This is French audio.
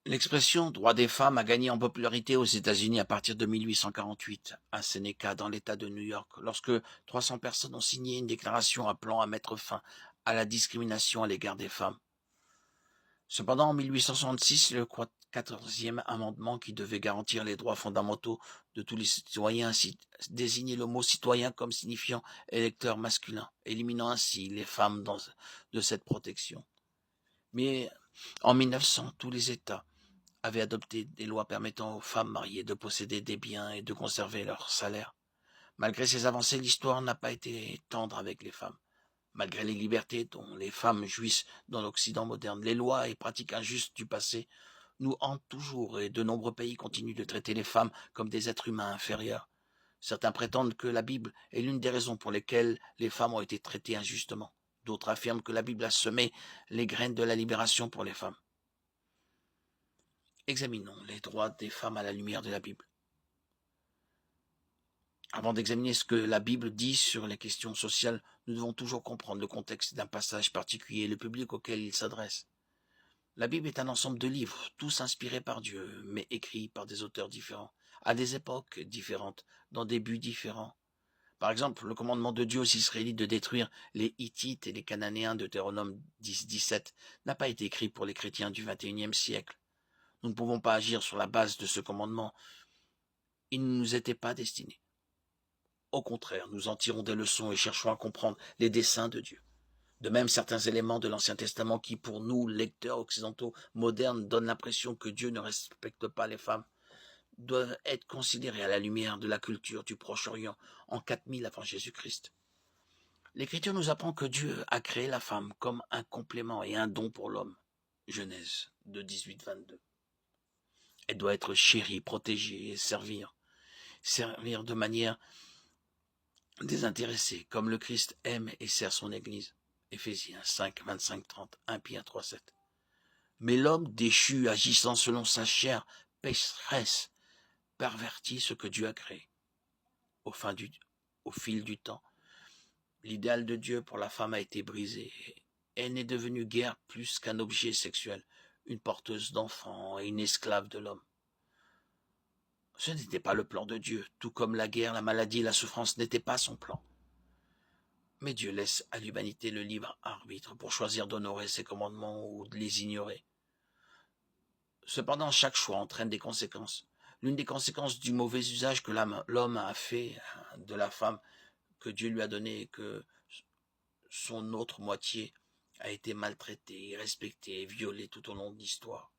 L'expression droit des femmes a gagné en popularité aux États-Unis à partir de 1848, à Seneca, dans l'État de New York, lorsque 300 personnes ont signé une déclaration appelant à mettre fin à la discrimination à l'égard des femmes. Cependant, en 1866, le 14e amendement, qui devait garantir les droits fondamentaux de tous les citoyens, désignait le mot citoyen comme signifiant électeur masculin, éliminant ainsi les femmes de cette protection. Mais en 1900, tous les États avaient adopté des lois permettant aux femmes mariées de posséder des biens et de conserver leur salaire. Malgré ces avancées, l'histoire n'a pas été tendre avec les femmes. Malgré les libertés dont les femmes jouissent dans l'Occident moderne, les lois et pratiques injustes du passé nous hantent toujours et de nombreux pays continuent de traiter les femmes comme des êtres humains inférieurs. Certains prétendent que la Bible est l'une des raisons pour lesquelles les femmes ont été traitées injustement. D'autres affirment que la Bible a semé les graines de la libération pour les femmes. Examinons les droits des femmes à la lumière de la Bible. Avant d'examiner ce que la Bible dit sur les questions sociales, nous devons toujours comprendre le contexte d'un passage particulier et le public auquel il s'adresse. La Bible est un ensemble de livres, tous inspirés par Dieu, mais écrits par des auteurs différents, à des époques différentes, dans des buts différents. Par exemple, le commandement de Dieu aux Israélites de détruire les Hittites et les Cananéens de Deutéronome 10-17 n'a pas été écrit pour les chrétiens du XXIe siècle. Nous ne pouvons pas agir sur la base de ce commandement. Il ne nous était pas destiné. Au contraire, nous en tirons des leçons et cherchons à comprendre les desseins de Dieu. De même, certains éléments de l'Ancien Testament qui, pour nous, lecteurs occidentaux modernes, donnent l'impression que Dieu ne respecte pas les femmes, doivent être considérés à la lumière de la culture du Proche-Orient en 4000 avant Jésus-Christ. L'Écriture nous apprend que Dieu a créé la femme comme un complément et un don pour l'homme. Genèse de 18-22. Elle doit être chérie, protégée et servir de manière désintéressée, comme le Christ aime et sert son Église. Éphésiens 5, 25, 30, 1 Pierre 3, 7. Mais l'homme déchu, agissant selon sa chair pécheresse, pervertit ce que Dieu a créé. Au fil du temps, l'idéal de Dieu pour la femme a été brisé. Elle n'est devenue guère plus qu'un objet sexuel, une porteuse d'enfants et une esclave de l'homme. Ce n'était pas le plan de Dieu, tout comme la guerre, la maladie et la souffrance n'étaient pas son plan. Mais Dieu laisse à l'humanité le libre arbitre pour choisir d'honorer ses commandements ou de les ignorer. Cependant, chaque choix entraîne des conséquences. L'une des conséquences du mauvais usage que l'homme a fait de la femme que Dieu lui a donnée est que son autre moitié a été maltraitée, irrespectée et violée tout au long de l'histoire.